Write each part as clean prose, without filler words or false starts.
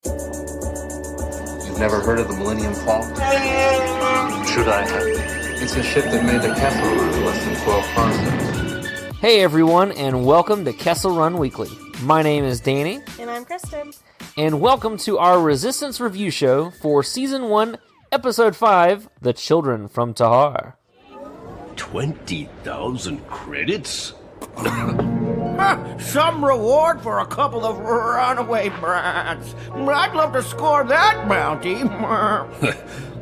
You've never heard of the Millennium Falcon? Should I have? It's a ship that made the Kessel Run in less than 12 parsecs. Hey everyone, and welcome to Kessel Run Weekly. My name is Danny. And I'm Kristen. And welcome to our Resistance review show for Season 1, Episode 5, The Children from Tehar. 20,000 credits? Some reward for a couple of runaway brats. I'd love to score that bounty.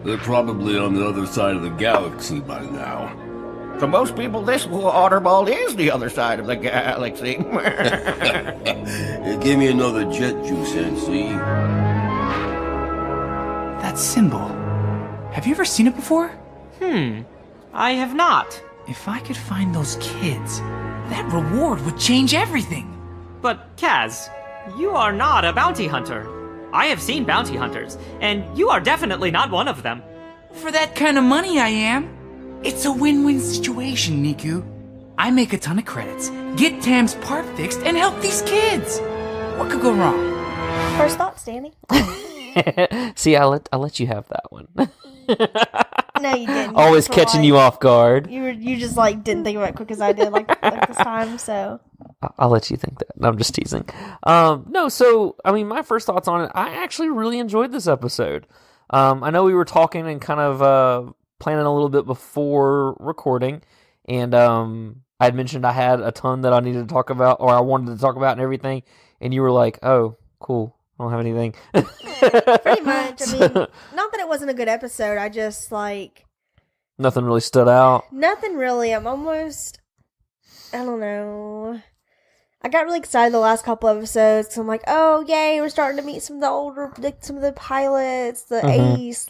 They're probably on the other side of the galaxy by now. To most people, this waterball is the other side of the galaxy. Give me another jet juice, NC. That symbol. Have you ever seen it before? I have not. If I could find those kids, that reward would change everything. But, Kaz, you are not a bounty hunter. I have seen bounty hunters, and you are definitely not one of them. For that kind of money, I am. It's a win-win situation, Neeku. I make a ton of credits, get Tam's part fixed, and help these kids. What could go wrong? First thoughts, Danny? See, I'll let you have that one. No, you didn't. Always catching you off guard. You just didn't think about it quick as I did like this time. So I'll let you think that. No, I'm just teasing. My first thoughts on it. I actually really enjoyed this episode. I know we were talking and kind of planning a little bit before recording, and I'd mentioned I had a ton that I needed to talk about, or I wanted to talk about, and everything. And you were like, "Oh, cool. I don't have anything." pretty much. I mean, not that it wasn't a good episode. I just nothing really stood out. Nothing really. I don't know. I got really excited the last couple episodes because I'm like, oh yay, we're starting to meet some of the pilots, the ace.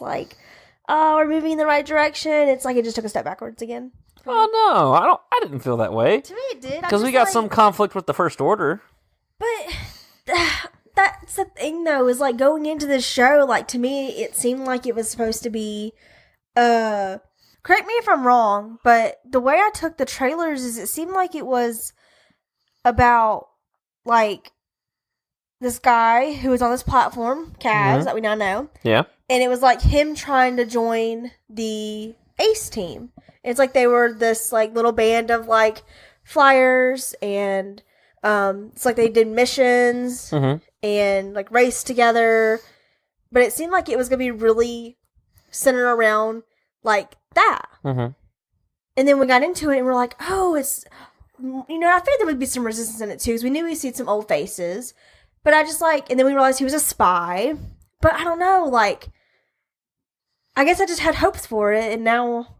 Oh, we're moving in the right direction. It's like it just took a step backwards again. Oh no, I didn't feel that way. To me, it did because we got some conflict with the First Order. But that's the thing, though, is going into this show. To me, it seemed like it was supposed to be. Correct me if I'm wrong, but the way I took the trailers is it seemed like it was about this guy who was on this platform, Kaz, that we now know. Yeah. And it was him trying to join the Ace team. It's they were this little band of flyers, and it's they did missions and raced together. But it seemed like it was gonna be really centered around that. And then we got into it and we're like, oh, it's I figured there would be some resistance in it too, because we knew we'd see some old faces. But I just and then we realized he was a spy. But I don't know, I guess I just had hopes for it, and now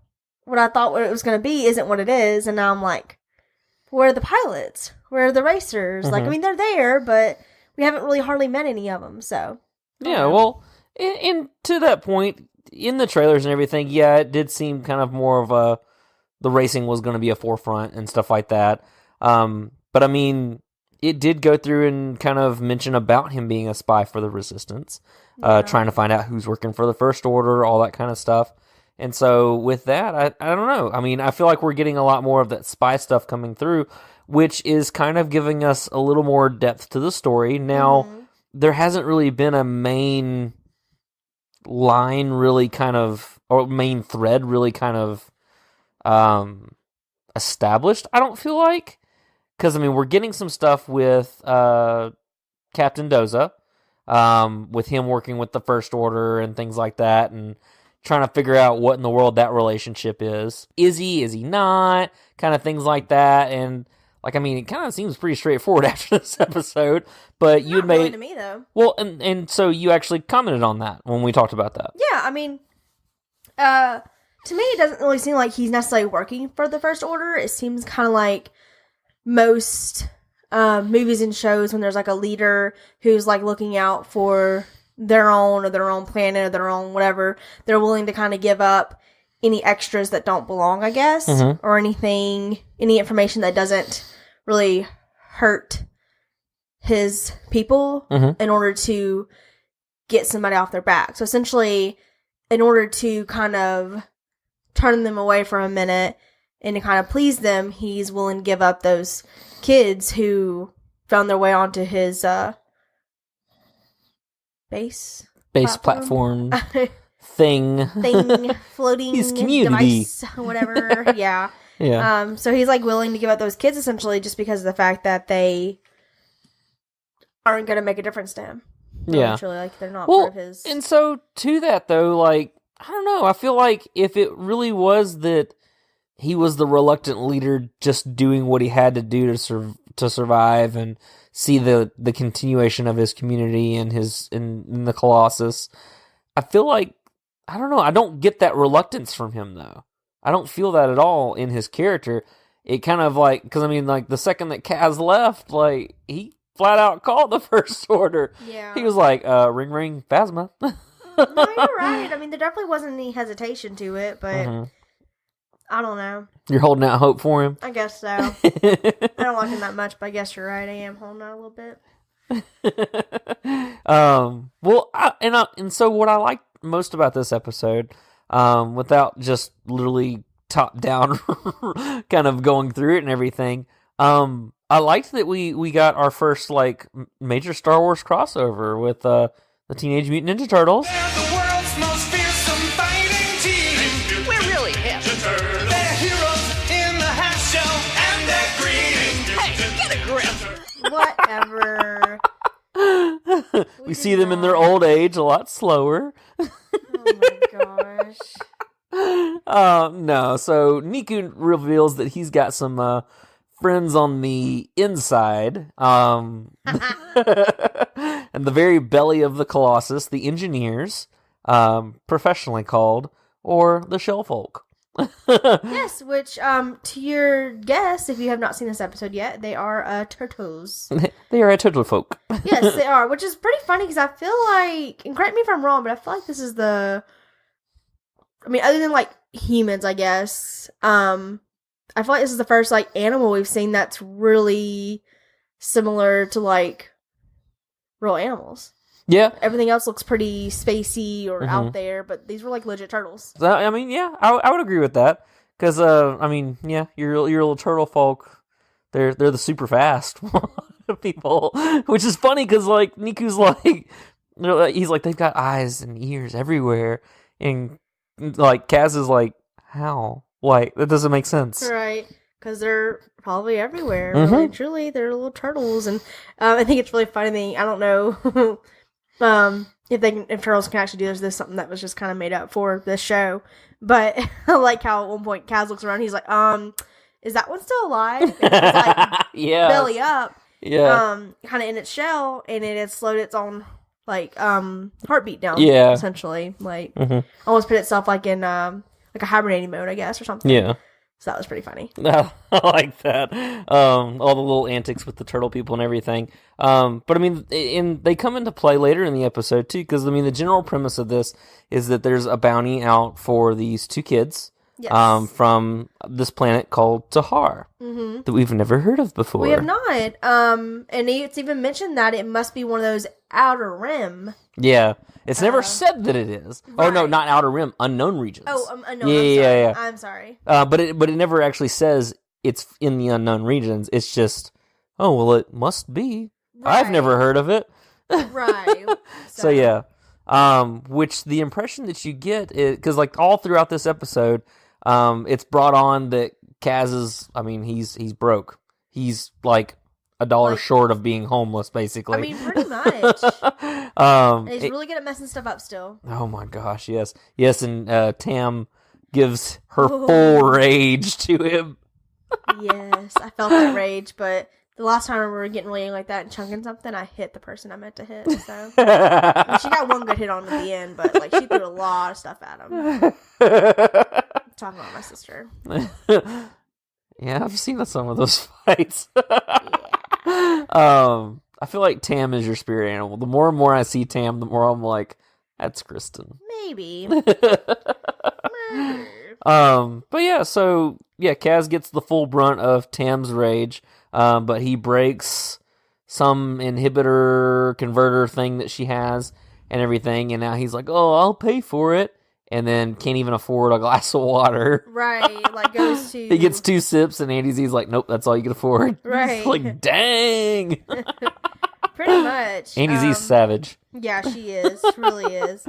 what I thought it was going to be isn't what it is, and now I'm where are the pilots? Where are the racers? They're there, but we haven't really hardly met any of them, so. Yeah, well, and to that point, in the trailers and everything, yeah, it did seem kind of more of the racing was going to be a forefront and stuff like that. But I mean, it did go through and kind of mention about him being a spy for the Resistance, trying to find out who's working for the First Order, all that kind of stuff. And so with that, I don't know. I mean, I feel like we're getting a lot more of that spy stuff coming through, which is kind of giving us a little more depth to the story. Now, there hasn't really been a main line really kind of, or main thread really kind of established, I don't feel like. Because, I mean, we're getting some stuff with Captain Doza, with him working with the First Order and things like that, and trying to figure out what in the world that relationship is. Is he not? Kind of things like that. And, it kind of seems pretty straightforward after this episode. But you had made really to me, though. Well, and so you actually commented on that when we talked about that. Yeah, I mean, to me, it doesn't really seem like he's necessarily working for the First Order. It seems kind of like most movies and shows when there's a leader who's looking out for their own planet or their own whatever, they're willing to kind of give up any extras that don't belong, I guess, or any information that doesn't really hurt his people in order to get somebody off their back. So essentially, in order to kind of turn them away for a minute and to kind of please them, he's willing to give up those kids who found their way onto his base platform thing. Floating His community. device, whatever. Yeah. Yeah. So he's like willing to give up those kids essentially just because of the fact that they aren't going to make a difference to him. Yeah. Literally, like they're not part of his. And so to that though, like, I don't know. I feel like if it really was that he was the reluctant leader just doing what he had to do to survive and see the continuation of his community and in the Colossus, I feel like, I don't know, I don't get that reluctance from him though. I don't feel that at all in his character. It kind of like, because I mean, like the second that Kaz left, like he flat out called the First Order. Yeah. He was like, ring ring Phasma. No, you're right. I mean, there definitely wasn't any hesitation to it, but I don't know. You're holding out hope for him? I guess so. I don't like him that much, but I guess you're right. I am holding out a little bit. Well, and so what I like most about this episode, without just literally top down kind of going through it and everything, I liked that we got our first like major Star Wars crossover with the Teenage Mutant Ninja Turtles. They're the world's most fearsome fighting team. We're really hip. They're heroes in the half shell, and they're green. Hey, get a grip. Whatever. We see them in their old age a lot slower. Oh my gosh. No, so Neeku reveals that he's got some friends on the inside, and the very belly of the Colossus, the Engineers, professionally called, or the Shell Folk. Yes, which, to your guess, if you have not seen this episode yet, they are turtles. They are a turtle folk. Yes, they are, which is pretty funny because I feel like, and correct me if I'm wrong, but I feel like this is I mean, other than like humans, I guess, I feel like this is the first like animal we've seen that's really similar to like real animals. Yeah. Everything else looks pretty spacey or out there, but these were like legit turtles. So, I mean, yeah, I would agree with that. Because, I mean, yeah, your little turtle folk, they're the super fast people. Which is funny because, like, Neeku's like, he's like, they've got eyes and ears everywhere. And, like, Kaz is like, how? Like, that doesn't make sense. Right. Because they're probably everywhere. Really, truly, they're little turtles. And I think it's really funny. I don't know if turtles can actually do this. This is something that was just kind of made up for this show. But I like how at one point Kaz looks around. He's like, is that one still alive? And it's like Yeah. belly up. Yeah. Kind of in its shell, and it had slowed its own like heartbeat down. Yeah. Essentially, like almost put itself like in like a hibernating mode, I guess, or something. Yeah. So that was pretty funny. I like that. All the little antics with the turtle people and everything. But I mean, they come into play later in the episode too, because I mean, the general premise of this is that there's a bounty out for these two kids. Yes. From this planet called Tehar that we've never heard of before. We have not. And it's even mentioned that it must be one of those outer rim. Yeah. It's never said that it is. Right. Oh, no, not Outer Rim. Unknown regions. Oh, unknown. Yeah. I'm sorry. But it never actually says it's in the unknown regions. It's just, oh, well, it must be. Right. I've never heard of it. Right. So yeah. Which the impression that you get is, because like all throughout this episode, it's brought on that Kaz is, I mean, he's broke. He's like $1 short of being homeless, basically. I mean, pretty much. And he's really good at messing stuff up still. Oh my gosh, yes. Yes, and Tam gives her full rage to him. Yes, I felt that rage, but the last time we were getting really like that and chunking something, I hit the person I meant to hit, so. I mean, she got one good hit on at the end, but like she threw a lot of stuff at him. Talking about my sister. Yeah, I've seen some of those fights. Yeah. I feel like Tam is your spirit animal. The more and more I see Tam, the more I'm like, that's Kristen. Maybe. But yeah, so yeah, Kaz gets the full brunt of Tam's rage, but he breaks some inhibitor converter thing that she has and everything, and now he's like, oh, I'll pay for it, and then can't even afford a glass of water. Right, like goes to... He gets 2 sips, and Andy Z's like, nope, that's all you can afford. Right. Like, dang! Pretty much. Andy Z's savage. Yeah, she is. She really is.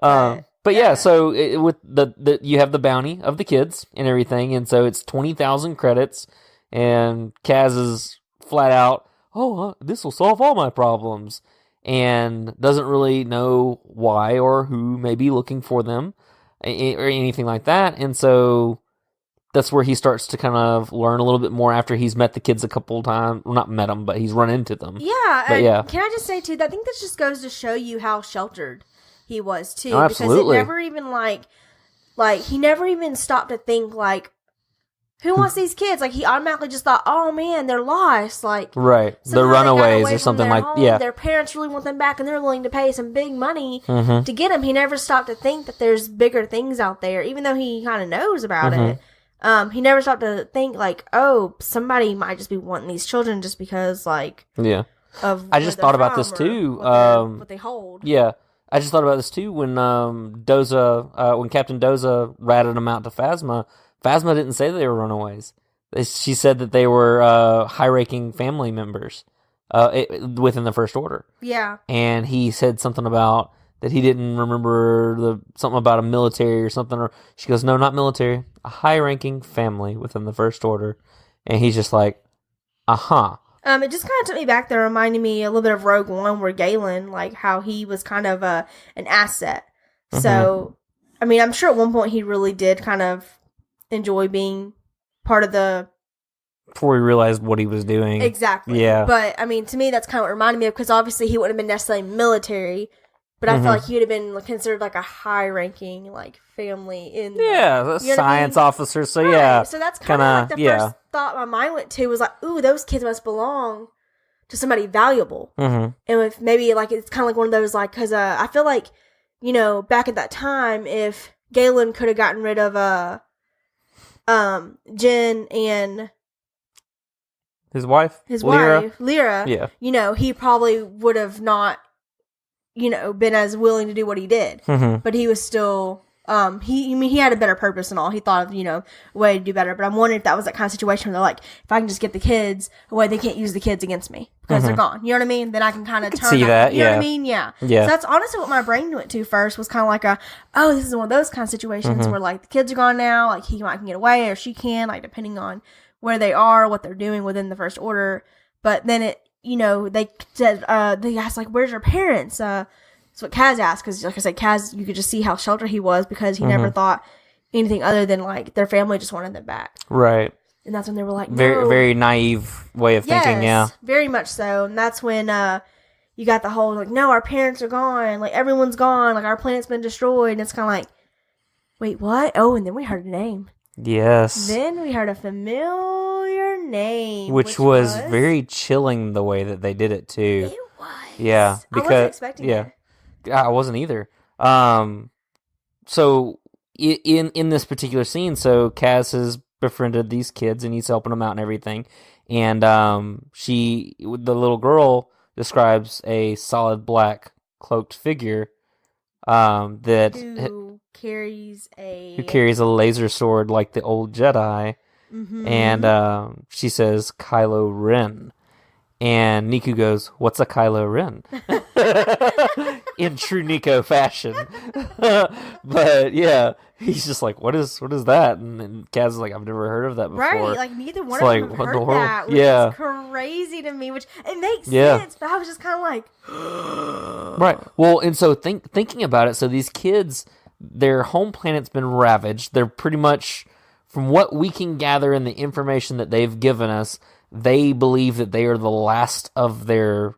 But yeah, so with the you have the bounty of the kids and everything, and so it's 20,000 credits, and Kaz is flat out, this will solve all my problems, and doesn't really know why or who may be looking for them or anything like that, and so that's where he starts to kind of learn a little bit more after he's met the kids a couple of times. Well, not met them, but he's run into them. Yeah, can I just say too, I think this just goes to show you how sheltered he was too, absolutely. Because it never even like he never even stopped to think like, who wants these kids? Like he automatically just thought, oh man, they're lost. Like right, they're runaways or something like home. Their parents really want them back, and they're willing to pay some big money to get them. He never stopped to think that there's bigger things out there, even though he kind of knows about it. He never stopped to think like, oh, somebody might just be wanting these children just because like of. I just thought about this too. What they hold. Yeah. I just thought about this too when when Captain Doza ratted them out to Phasma. Phasma didn't say that they were runaways. She said that they were high-ranking family members within the First Order. Yeah. And he said something about that he didn't remember something about a military or something. Or she goes, no, not military, a high-ranking family within the First Order. And he's just like, It just kind of took me back there, reminding me a little bit of Rogue One, where Galen, like, how he was kind of an asset. So, I mean, I'm sure at one point he really did kind of enjoy being part of the... Before he realized what he was doing. Exactly. Yeah. But, I mean, to me, that's kind of what it reminded me of, because obviously he wouldn't have been necessarily military, but I feel like he would have been considered, like, a high-ranking, like, family in... a science officer, so right. yeah. So that's kind of like the first thought my mind went to was like, ooh, those kids must belong to somebody valuable. And if maybe like it's kind of like one of those like, because I feel like, you know, back at that time, if Galen could have gotten rid of Jen and his wife, Lyra, you know, he probably would have not, you know, been as willing to do what he did. But he was still. He had a better purpose and all. He thought of, you know, a way to do better. But I'm wondering if that was that kind of situation where they're like, if I can just get the kids away, they can't use the kids against me because they're gone. You know what I mean? Then I can kind of turn that. You know what I mean? Yeah. So that's honestly what my brain went to first, was kind of like this is one of those kind of situations where like the kids are gone now, like he might can get away or she can, like depending on where they are, what they're doing within the First Order. But then it, you know, they said, they asked like, where's your parents? That's what Kaz asked, because like I said, Kaz, you could just see how sheltered he was because he never thought anything other than like their family just wanted them back. Right. And that's when they were like, no. Very naive way of thinking, yeah. Very much so. And that's when you got the whole like, no, our parents are gone, like everyone's gone, like our planet's been destroyed. And it's kind of like, wait, what? Oh, and then we heard a name. Yes. Then we heard a familiar name. Which was very chilling the way that they did it too. It was. Yeah. Because, I wasn't expecting it. I wasn't either. So in this particular scene, so Kaz has befriended these kids and he's helping them out and everything. And the little girl describes a solid black cloaked figure who carries a laser sword like the old Jedi. And she says Kylo Ren. And Neeku goes, what's a Kylo Ren? In true Nico fashion. But yeah, he's just like, what is that? And Kaz is like, I've never heard of that before. Right, like neither one of them heard that, which is crazy to me, which it makes sense, but I was just kind of like... Right, well, and so thinking about it, so these kids, their home planet's been ravaged. They're pretty much, from what we can gather in the information that they've given us, they believe that they are the last of their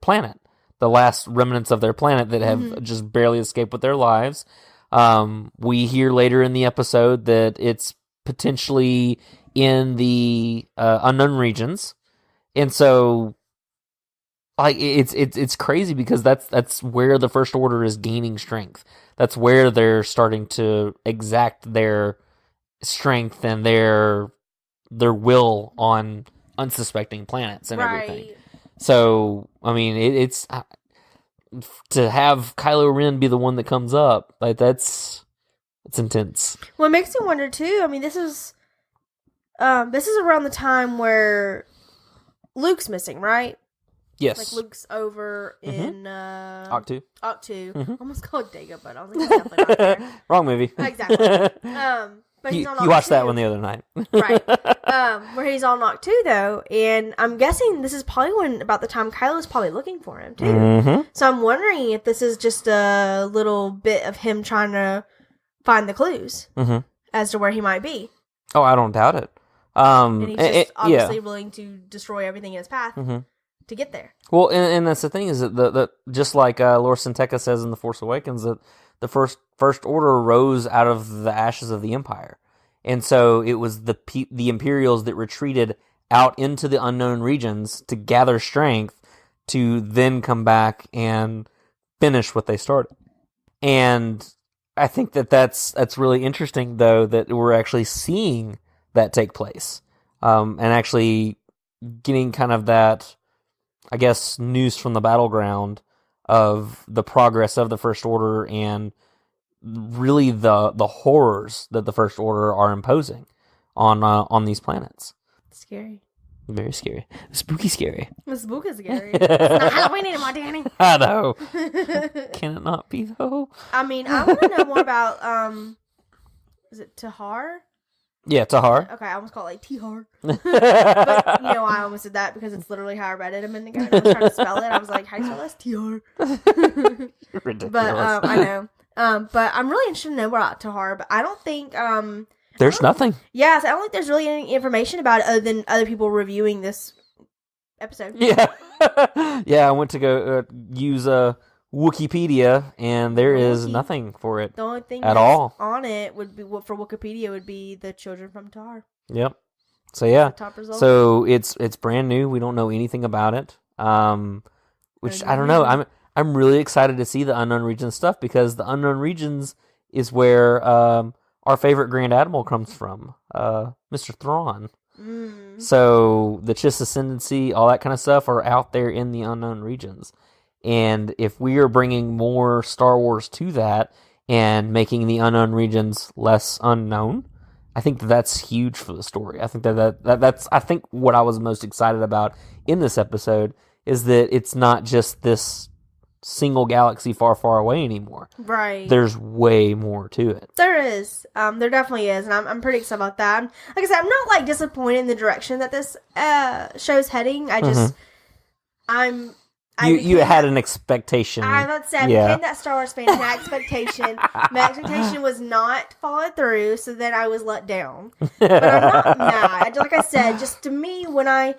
planet, the last remnants of their planet that have just barely escaped with their lives. We hear later in the episode that it's potentially in the unknown regions, and so like it's crazy because that's where the First Order is gaining strength. That's where they're starting to exact their strength and their will on unsuspecting planets and everything. So, I mean, it's to have Kylo Ren be the one that comes up, like it's intense. Well, it makes me wonder too. I mean, this is around the time where Luke's missing, right? Yes. Like Luke's over in Octu. Octu. Almost called Dagobah, but I was like, it's definitely not there. Wrong movie. Exactly. But he's on you watched that Octu. one the other night. Right. Where he's on Octu, though, and I'm guessing this is probably when, about the time Kylo's probably looking for him, too. Mm-hmm. So I'm wondering if this is just a little bit of him trying to find the clues as to where he might be. Oh, I don't doubt it. And he's just obviously yeah. willing to destroy everything in his path to get there. Well, and that's the thing is that the just like Lord Sinteca says in The Force Awakens, that the first Order rose out of the ashes of the Empire, and so it was the Imperials that retreated out into the unknown regions to gather strength to then come back and finish what they started. And I think that's really interesting, though, that we're actually seeing that take place, and actually getting kind of that, I guess, news from the battleground of the progress of the First Order and really the horrors that the First Order are imposing on these planets. Scary. Very scary. Spooky scary. It's spooky scary. It's not Halloween anymore, Danny. I know. Can it not be, though? I mean, I want to know more about, is it Tehar? Yeah, Tehar. Okay, I almost call it like Tehar. But, you know, I almost did that because it's literally how I read it a minute ago. And I was trying to spell it. I was like, how do you spell this? Tehar. Ridiculous. But, I know. But I'm really interested to know about Tehar, but I don't think, there's nothing. Yeah, so I don't think there's really any information about it other than other people reviewing this episode. Yeah. Yeah, I went to go use Wikipedia, and there is nothing for it. The only thing at all on it would be, for Wikipedia, would be the children from Tehar. Yep. So yeah. Top result. So it's brand new. We don't know anything about it. Which I don't know. I'm really excited to see the Unknown Regions stuff, because the Unknown Regions is where our favorite Grand Admiral comes from, Mr. Thrawn. So the Chiss Ascendancy, all that kind of stuff, are out there in the Unknown Regions. And if we are bringing more Star Wars to that and making the Unknown Regions less unknown, I think that's huge for the story. I think that's I think what I was most excited about in this episode is that it's not just this single galaxy far, far away anymore. Right. There's way more to it. There is. There definitely is, and I'm pretty excited about that. Like I said, I'm not like disappointed in the direction that this show's heading. I just You had an expectation. I was about to say, I became that Star Wars fan, had expectation. My expectation was not followed through, so then I was let down. But I'm not mad. Like I said, just to me, when I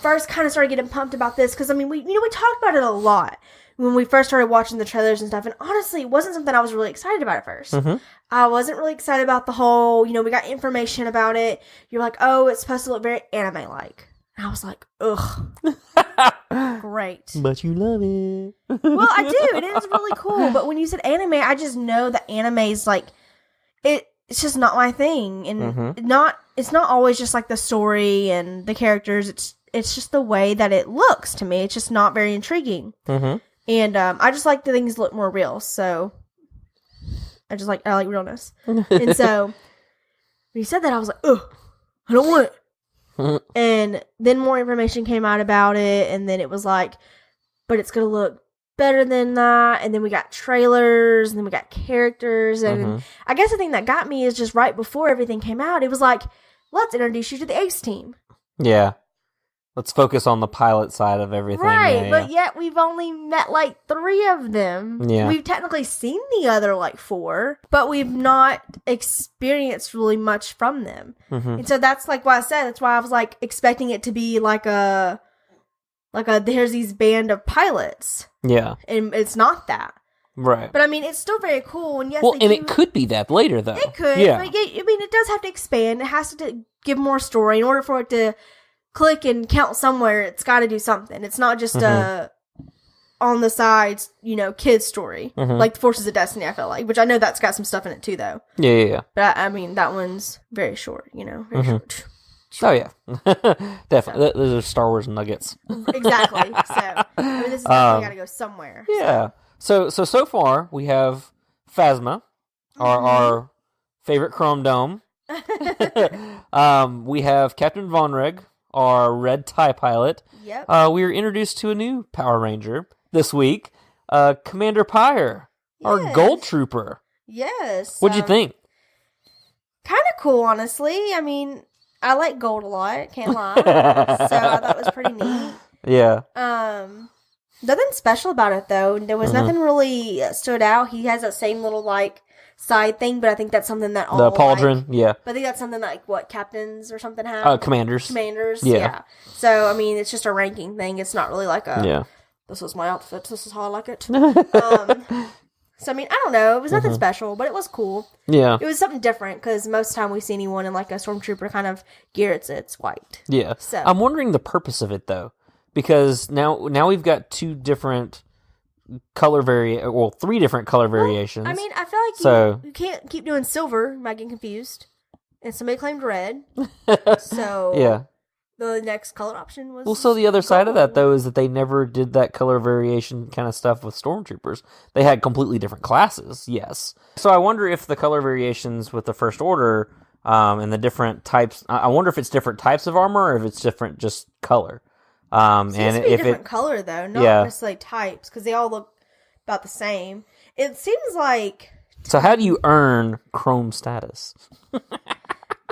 first kind of started getting pumped about this, because I mean, we talked about it a lot when we first started watching the trailers and stuff, and honestly, it wasn't something I was really excited about at first. I wasn't really excited about the whole, we got information about it. You're like, oh, it's supposed to look very anime-like. And I was like, ugh. Great. But you love it. Well, I do. It is really cool. But when you said anime, I just know that anime is like, it's just not my thing. And it's not always just like the story and the characters. It's just the way that it looks to me. It's just not very intriguing. And I just like the things look more real. So I like realness. And so when you said that, I was like, ugh, I don't want it. And then more information came out about it, and then it was like, but it's gonna look better than that. And then we got trailers, and then we got characters, and I guess the thing that got me is just right before everything came out, it was like, let's introduce you to the Ace team. Yeah. Let's focus on the pilot side of everything. Right, yeah, but yet we've only met like 3 of them. Yeah. We've technically seen the other like 4, but we've not experienced really much from them. And so that's like why I said, that's why I was like expecting it to be like a there's these band of pilots. Yeah. And it's not that. Right. But I mean, it's still very cool. And yes, it could be that later though. It could. Yeah. But I mean, it does have to expand. It has to give more story in order for it to click and count somewhere. It's got to do something. It's not just a on the sides, kid story like the Forces of Destiny. I feel like, which I know that's got some stuff in it too, though. Yeah. But I mean, that one's very short. Very short. Oh yeah, definitely. Those are Star Wars nuggets. Exactly. So I mean, this is definitely got to go somewhere. Yeah. So far we have Phasma, our favorite Chrome Dome. We have Captain Von Reg, our red TIE pilot, Yep. we were introduced to a new Power Ranger this week, Commander Pyre, our Yes. Gold Trooper. Yes. What'd you think? Kind of cool, honestly. I mean, I like gold a lot, can't lie. So I thought it was pretty neat. Yeah. Nothing special about it, though. There was nothing really stood out. He has that same little, like, side thing, but I think that's something that all, The pauldron, yeah. But I think that's something like, what, captains or something have? Commanders. Commanders, Yeah. yeah. So, I mean, it's just a ranking thing. It's not really like a, Yeah. this is my outfit, this is how I like it. So, I mean, I don't know. It was nothing special, but it was cool. Yeah. It was something different, because most of the time we see anyone in, like, a stormtrooper kind of gear, it's white. Yeah. So. I'm wondering the purpose of it, though. Because now we've got two different color three different color variations. I mean, I feel like you can't keep doing silver. You might get confused. And somebody claimed red. So yeah. The next color option was... Well, so the other side of that, though, is that they never did that color variation kind of stuff with stormtroopers. They had completely different classes, yes. So I wonder if the color variations with the First Order and the different types... I wonder if it's different types of armor or if it's different just color. Seems and to be if different color, though. Not necessarily types, because they all look about the same. It seems like... So how do you earn chrome status?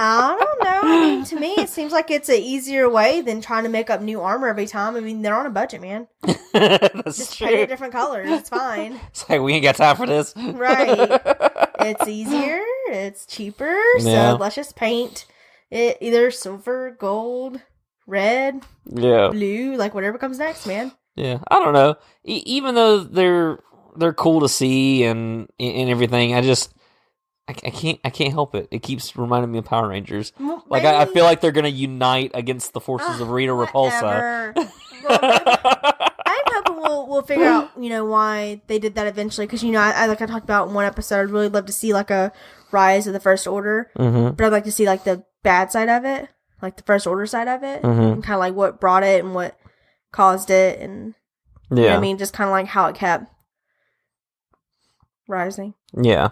I don't know. I mean, to me, it seems like it's an easier way than trying to make up new armor every time. I mean, they're on a budget, man. That's Just true. paint it different colors. It's fine. It's like, we ain't got time for this. Right. It's easier. It's cheaper. Yeah. So let's just paint it either silver, gold, red, Yeah. blue, like whatever comes next, man. Yeah. I don't know. Even though they're cool to see and everything, I can't help it. It keeps reminding me of Power Rangers. Well, Like I feel like they're gonna unite against the forces of Rita Repulsa. I'm hoping we'll figure out, why they did that eventually. Because, I talked about in one episode, I'd really love to see, like, a rise of the First Order. Mm-hmm. But I'd like to see, like, the bad side of it. Like, the First Order side of it. Mm-hmm. And kind of, like, what brought it and what caused it. And, you know what I mean? Just kind of, like, how it kept rising. Yeah.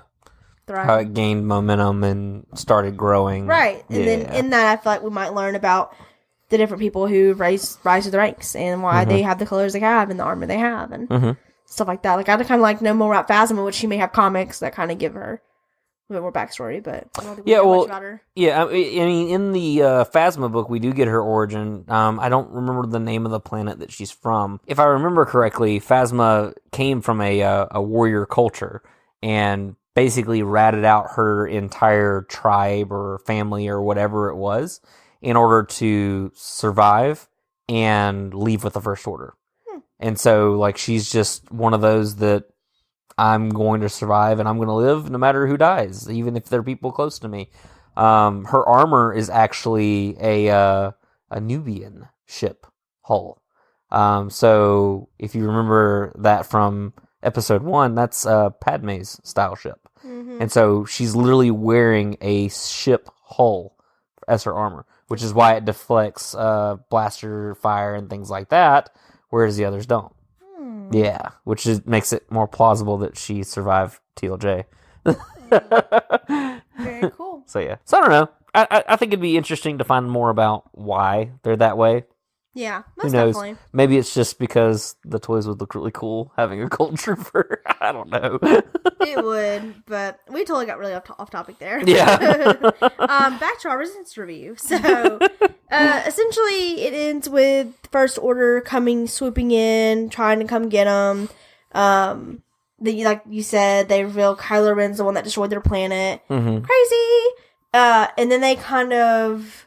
Thriving. How it gained momentum and started growing. Right. And then in that, I feel like we might learn about the different people who rise to the ranks and why they have the colors they have and the armor they have and stuff like that. Like, I'd kind of like know more about Phasma, which she may have comics that kind of give her a bit more backstory, but I don't think we know much about her. Yeah, I mean, in the Phasma book, we do get her origin. I don't remember the name of the planet that she's from. If I remember correctly, Phasma came from a warrior culture and basically ratted out her entire tribe or family or whatever it was in order to survive and leave with the First Order. And so, like, she's just one of those that I'm going to survive and I'm going to live no matter who dies, even if they're people close to me. Her armor is actually a Nubian ship hull. So if you remember that from episode 1, that's Padme's style ship. And so she's literally wearing a ship hull as her armor, which is why it deflects blaster fire and things like that, whereas the others don't. Yeah, which makes it more plausible that she survived TLJ. Very cool. So yeah. So I don't know. I think it'd be interesting to find more about why they're that way. Yeah, Who most knows? definitely. Maybe it's just because the toys would look really cool having a gold trooper. I don't know. It would, but we totally got really off topic there. Yeah. Back to our Resistance review. So, essentially, it ends with First Order swooping in, trying to come get them. Like you said, they reveal Kylo Ren's the one that destroyed their planet. Crazy. And then they kind of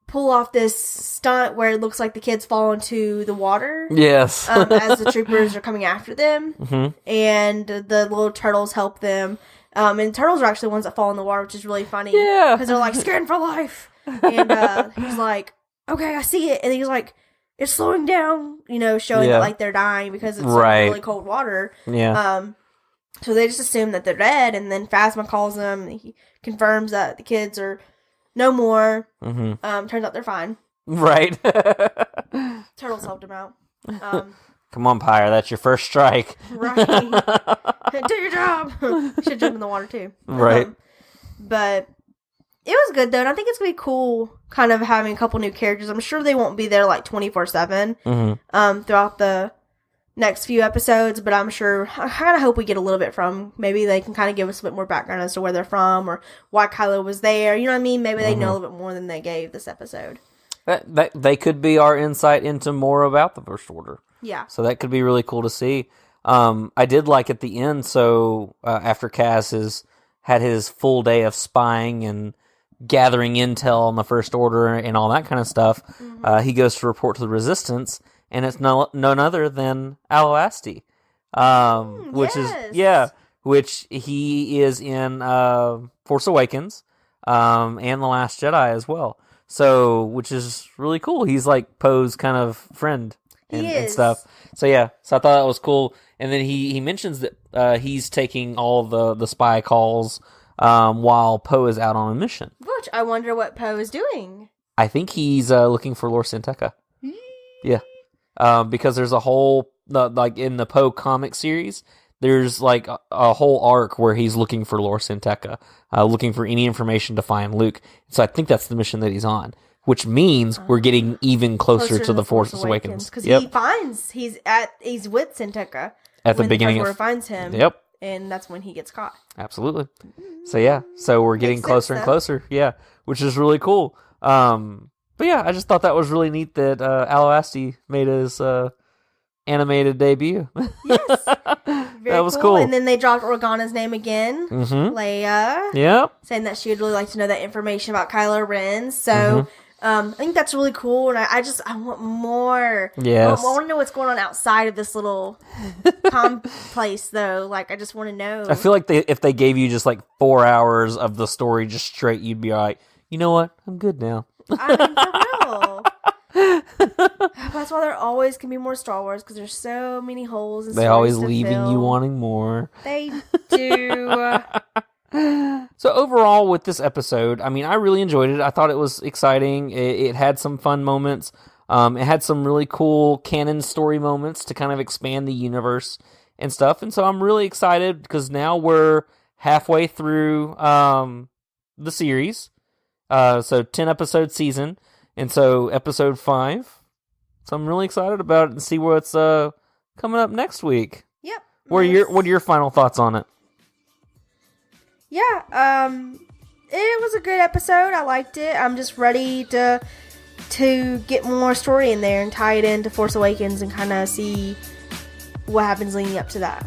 pull off this stunt where it looks like the kids fall into the water. Yes. As the troopers are coming after them. And the little turtles help them. And turtles are actually the ones that fall in the water, which is really funny. Yeah. Because they're like, scared for life. And he's like, okay, I see it. And he's like, it's slowing down, showing that like they're dying because it's like, really cold water. Yeah. So they just assume that they're dead. And then Phasma calls them. And he confirms that the kids are no more. Turns out they're fine. Right. Turtles helped him out. Come on, Pyre. That's your first strike. Right. Do your job. Should jump in the water too. Right. But it was good though, and I think it's gonna be cool, kind of having a couple new characters. I'm sure they won't be there like 24/7 throughout the next few episodes, but I'm sure I kind of hope we get a little bit from. Maybe they can kind of give us a bit more background as to where they're from or why Kylo was there. You know what I mean? Maybe they know a little bit more than they gave this episode. That they could be our insight into more about the First Order. Yeah. So that could be really cool to see. I did like at the end. So after Kaz has had his full day of spying and gathering intel on the First Order and all that kind of stuff, he goes to report to the Resistance, and it's none other than Alloasti, which he is in Force Awakens and The Last Jedi as well. So, which is really cool. He's like Poe's kind of friend and stuff. So yeah, so I thought that was cool. And then he mentions that he's taking all the spy calls while Poe is out on a mission. Which I wonder what Poe is doing. I think he's looking for Lor San Tekka. Yeah. Because there's a whole, like in the Poe comic series, there's like a whole arc where he's looking for Lor San Tekka, looking for any information to find Luke. So I think that's the mission that he's on, which means we're getting even closer to the Force Awakens. Because he finds he's with San Tekka at the beginning. Where finds him. Yep. And that's when he gets caught. Absolutely. So yeah, so we're getting closer and closer. Yeah, which is really cool. But yeah, I just thought that was really neat that Alloasti made his animated debut. Yes. That was cool. And then they dropped Organa's name again, Leia. Yep. Saying that she would really like to know that information about Kylo Ren. So I think that's really cool, and I want more. Yes. I want to know what's going on outside of this little place, though. Like, I just want to know. I feel like if they gave you just like 4 hours of the story just straight, you'd be like, you know what? I'm good now. I mean, for real. That's why there always can be more Star Wars, because there's so many holes. They always leaving you wanting more. They do. So overall, with this episode, I mean, I really enjoyed it. I thought it was exciting. It had some fun moments. It had some really cool canon story moments to kind of expand the universe and stuff. And so I'm really excited because now we're halfway through the series. So 10 episode season. And so episode 5. So I'm really excited about it and see what's coming up next week. Yep. What are your final thoughts on it? Yeah, it was a good episode. I liked it. I'm just ready to get more story in there and tie it into Force Awakens and kind of see what happens leading up to that.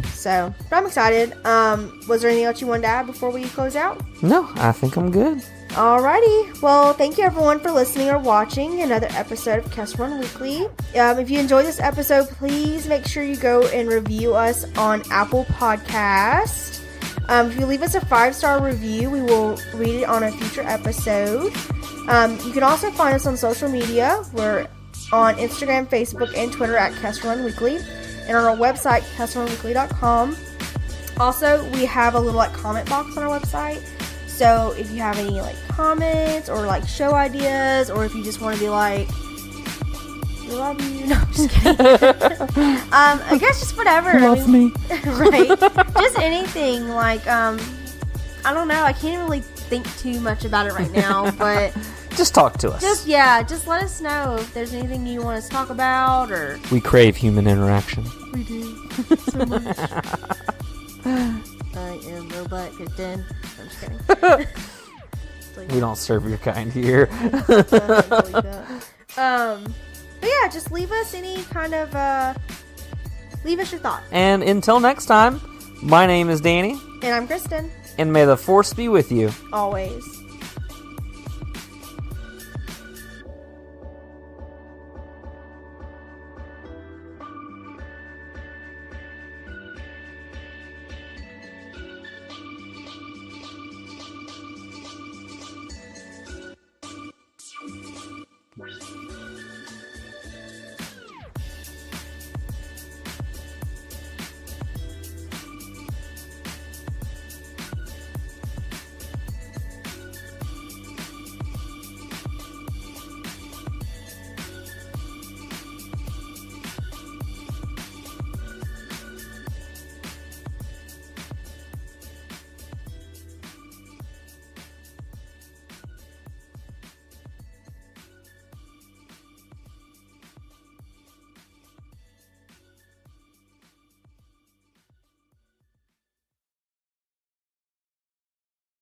So, but I'm excited. Was there anything else you wanted to add before we close out? No, I think I'm good. Alrighty. Well, thank you everyone for listening or watching another episode of Kessel Run Weekly. If you enjoyed this episode, please make sure you go and review us on Apple Podcast. If you leave us a 5-star review, we will read it on a future episode. You can also find us on social media. We're on Instagram, Facebook, and Twitter at Kessel Run Weekly, and on our website, KesselRunWeekly.com. Also, we have a little comment box on our website. So if you have any comments or show ideas, or if you just want to be like, we love you. No, I'm just kidding. I guess just whatever. Love me. Right. Just anything. I don't know. I can't really think too much about it right now, but just talk to us. Just let us know if there's anything you want us to talk about, or we crave human interaction. We do so much. I am Robot Kristen. I'm just kidding. We don't serve your kind here. But yeah, just leave us any kind of leave us your thoughts. And until next time, my name is Danny. And I'm Kristen. And may the Force be with you. Always.